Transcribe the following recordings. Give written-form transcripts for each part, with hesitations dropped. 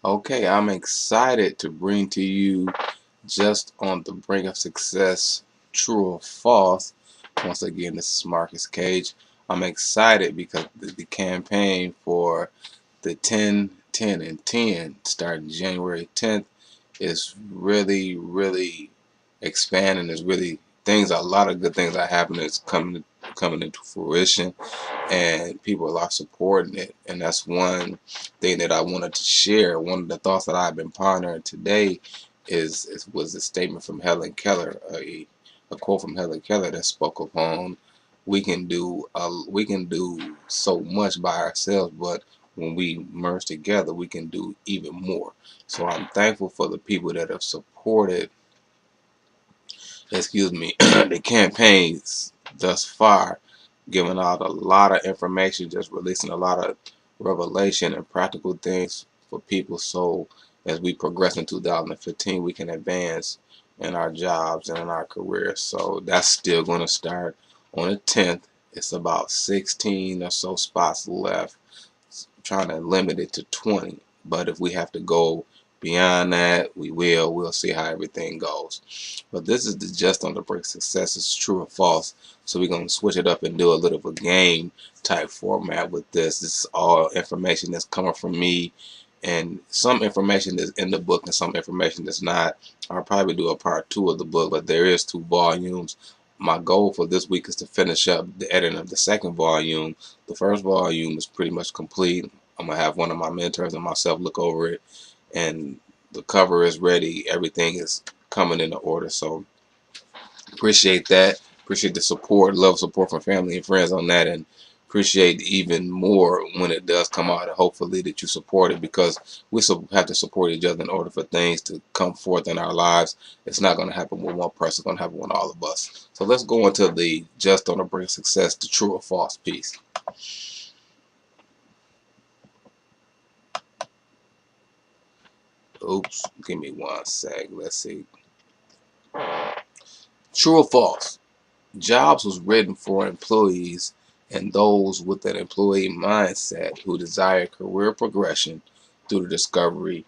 Okay, I'm excited to bring to you just on the brink of success, true or false. Once again, this is Marcus Cage. I'm excited because the campaign for the 10, 10, and 10 starting January 10th is really expanding. There's really a lot of good things are happening. It's coming into fruition, and people are supporting it. And that's one thing that I wanted to share. One of the thoughts that I've been pondering today was a statement from Helen Keller, a quote from Helen Keller that spoke upon we can do so much by ourselves, but when we merge together, we can do even more. So I'm thankful for the people that have supported, the campaigns thus far, giving out a lot of information, just releasing a lot of revelation and practical things for people. So as we progress in 2015, we can advance in our jobs and in our careers. So that's still going to start on the 10th. It's about 16 or so spots left, trying to limit it to 20. But if we have to go beyond that, we will. We'll see how everything goes. But this is the Just on the Brink Success is True or False. So we're going to switch it up and do a little of a game type format with this. This is all information that's coming from me, and some information is in the book and some information that's not. I'll probably do a part 2 of the book, but there is 2 volumes. My goal for this week is to finish up the editing of the second volume. The first volume is pretty much complete. I'm going to have one of my mentors and myself look over it, and the cover is ready. Everything is coming into order. So appreciate that. Appreciate the support, love support from family and friends on that, and appreciate even more when it does come out, and hopefully that you support it, because we have to support each other in order for things to come forth in our lives. It's not going to happen with one person. It's going to happen with all of us. So let's go into the Just on the Brink of Success, the true or false piece. Oops, give me one sec. Let's see. True or false? Jobs was written for employees and those with an employee mindset who desire career progression through the discovery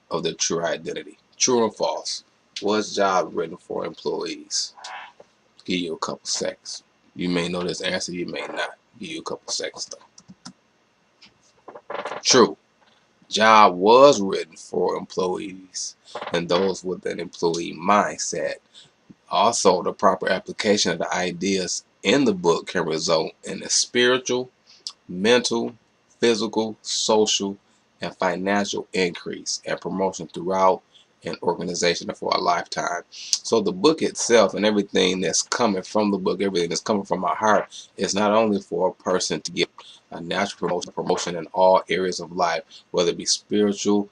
of their true identity. True or false? Was Jobs written for employees? Give you a couple seconds. You may know this answer, you may not. Give you a couple seconds though. True. Job was written for employees and those with an employee mindset. Also, the proper application of the ideas in the book can result in a spiritual, mental, physical, social, and financial increase and promotion throughout an organization for a lifetime. So the book itself and everything that's coming from the book, everything that's coming from my heart, is not only for a person to get a natural promotion in all areas of life, whether it be spiritual,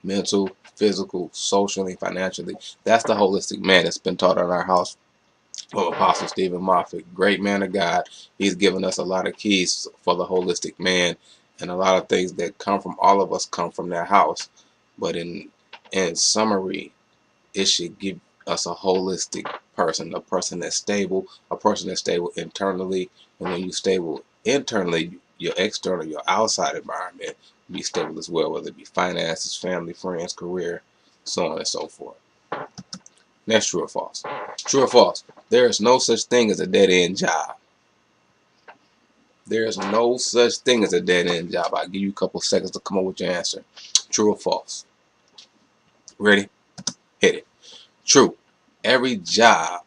mental, physical, socially, financially. That's the holistic man that's been taught in our house from Apostle Stephen Moffat. Great man of God. He's given us a lot of keys for the holistic man, and a lot of things that come from all of us come from that house. But in summary, it should give us a holistic person, a person that's stable, internally. And when you're stable internally, your external, your outside environment will be stable as well, whether it be finances, family, friends, career, so on and so forth. That's true or false? True or false? There is no such thing as a dead-end job. There is no such thing as a dead-end job. I'll give you a couple seconds to come up with your answer. True or false? Ready? Hit it. True. Every job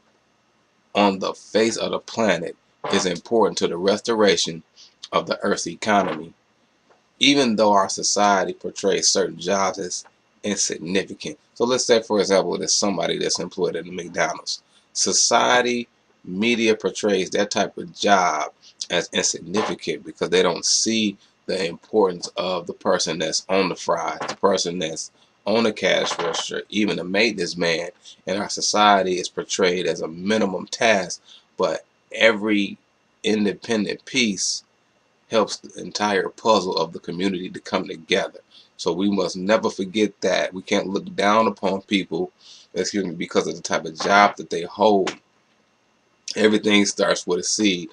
on the face of the planet is important to the restoration of the Earth's economy, even though our society portrays certain jobs as insignificant. So let's say, for example, there's somebody that's employed at the McDonald's. Society, media portrays that type of job as insignificant because they don't see the importance of the person that's on the fries, the person that's on the cash register, even the maintenance man. In our society is portrayed as a minimum task, but every independent piece helps the entire puzzle of the community to come together. So we must never forget that. We can't look down upon people, because of the type of job that they hold. Everything starts with a seed.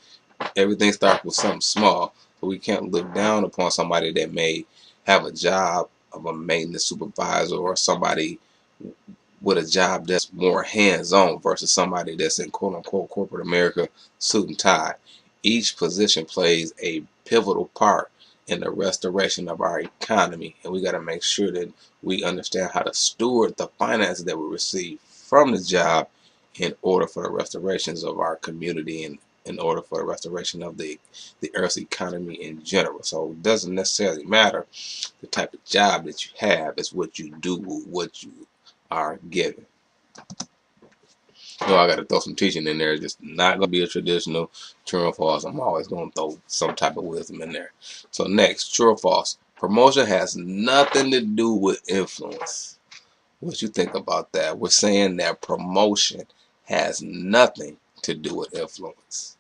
Everything starts with something small. So we can't look down upon somebody that may have a job of a maintenance supervisor or somebody with a job that's more hands-on versus somebody that's in quote-unquote corporate America, suit and tie. Each position plays a pivotal part in the restoration of our economy, and we got to make sure that we understand how to steward the finances that we receive from the job in order for the restorations of our community and in order for the restoration of the Earth's economy in general. So it doesn't necessarily matter the type of job that you have, it's what you do with what you are given. I got to throw some teaching in there. It's just not going to be a traditional true or false. I'm always going to throw some type of wisdom in there. So next, true or false. Promotion has nothing to do with influence. What you think about that? We're saying that promotion has nothing to do with influence.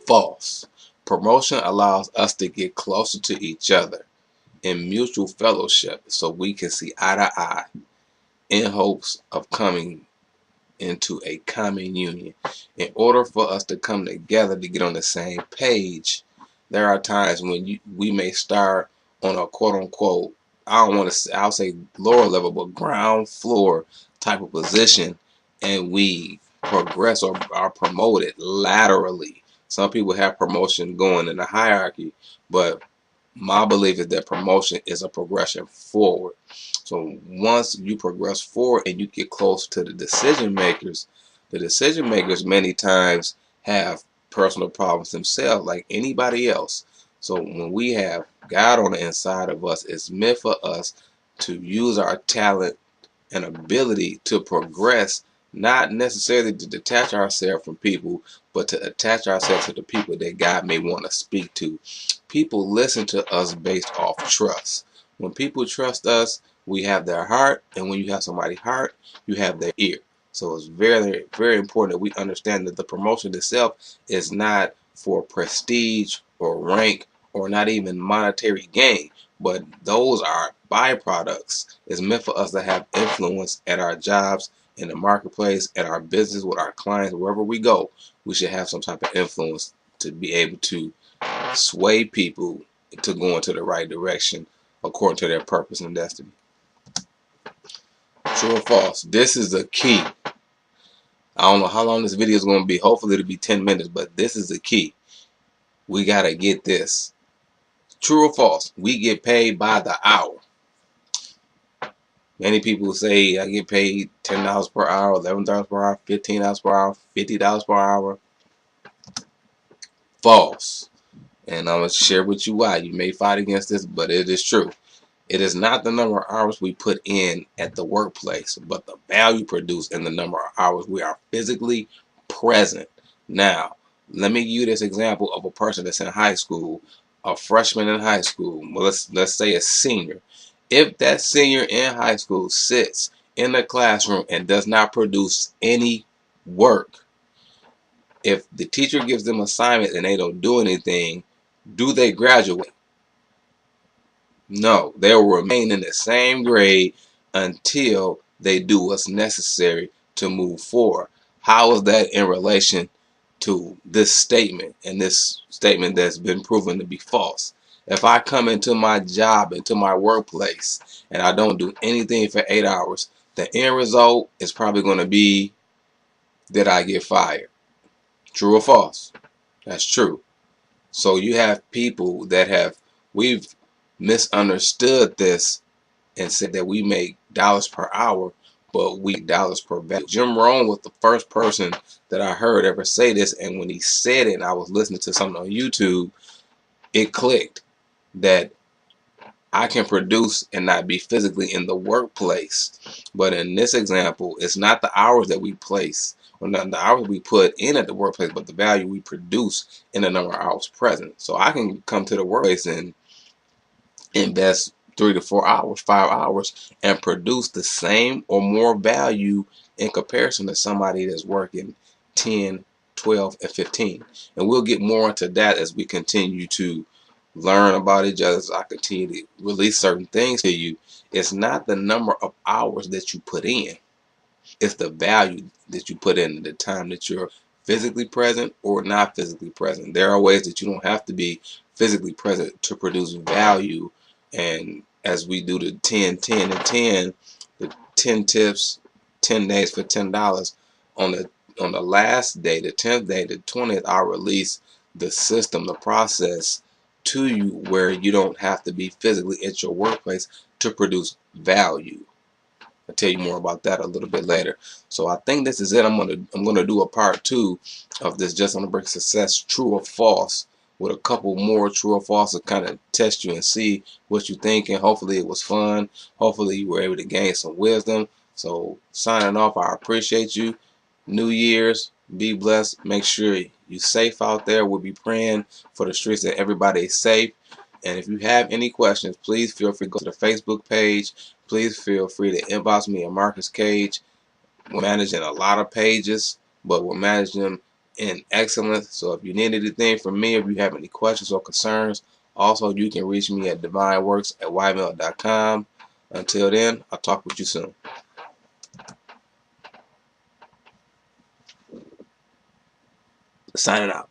False. Promotion allows us to get closer to each other in mutual fellowship so we can see eye to eye in hopes of coming into a common union. In order for us to come together to get on the same page, there are times when we may start on a quote-unquote, I don't want to say, I'll say lower level, but ground floor type of position, and we progress or are promoted laterally. Some people have promotion going in the hierarchy, but my belief is that promotion is a progression forward. So once you progress forward and you get close to the decision makers many times have personal problems themselves like anybody else. So when we have God on the inside of us, it's meant for us to use our talent and ability to progress, not necessarily to detach ourselves from people, but to attach ourselves to the people that God may want to speak to. People listen to us based off trust. When people trust us, we have their heart, and when you have somebody's heart, you have their ear. So it's very, very important that we understand that the promotion itself is not for prestige or rank or not even monetary gain, but those are byproducts. It's meant for us to have influence at our jobs, in the marketplace, at our business, with our clients, wherever we go. We should have some type of influence to be able to sway people to go into the right direction according to their purpose and destiny. True or false? This is the key. I don't know how long this video is going to be. Hopefully it'll be 10 minutes, but this is the key. We got to get this. True or false? We get paid by the hour. Many people say I get paid $10 per hour, $11 per hour, $15 per hour, $50 per hour. False. And I'm going to share with you why. You may fight against this, but it is true. It is not the number of hours we put in at the workplace, but the value produced in the number of hours we are physically present. Now, let me give you this example of a person that's in high school, a freshman in high school. Well, let's say a senior. If that senior in high school sits in the classroom and does not produce any work, if the teacher gives them assignment and they don't do anything, do they graduate? No, they will remain in the same grade until they do what's necessary to move forward. How is that in relation to this statement and this statement that's been proven to be false? If I come into my job, into my workplace, and I don't do anything for 8 hours, the end result is probably going to be that I get fired. True or false? That's true. So you have people that we've misunderstood this and said that we make dollars per hour, but we make dollars per value. Jim Rohn was the first person that I heard ever say this, and when he said it, and I was listening to something on YouTube, it clicked that I can produce and not be physically in the workplace. But in this example, it's not the hours that we place, or not the hours we put in at the workplace, but the value we produce in the number of hours present. So I can come to the workplace and invest 3 to 4 hours, 5 hours, and produce the same or more value in comparison to somebody that's working 10, 12, and 15. And we'll get more into that as we continue to learn about each other, as I continue to release certain things to you. It's not the number of hours that you put in. It's the value that you put in, the time that you're physically present or not physically present. There are ways that you don't have to be physically present to produce value And as we do the 10, 10, and 10, the 10 tips, 10 days for $10, on the last day, the 10th day, the 20th, I'll release the system, the process to you where you don't have to be physically at your workplace to produce value. I'll tell you more about that a little bit later. So I think this is it. I'm gonna do a part 2 of this Just on the Brink Success, true or false, with a couple more true or false to kind of test you and see what you think. And hopefully it was fun. Hopefully you were able to gain some wisdom. So signing off, I appreciate you. New Year's, be blessed. Make sure you're safe out there. We'll be praying for the streets that everybody is safe. And if you have any questions, please feel free to go to the Facebook page. Please feel free to inbox me at Marcus Cage. We're managing a lot of pages, but we're managing them in excellence. So if you need anything from me, if you have any questions or concerns, also you can reach me at divineworks@ymail.com. Until then, I'll talk with you soon. Signing out.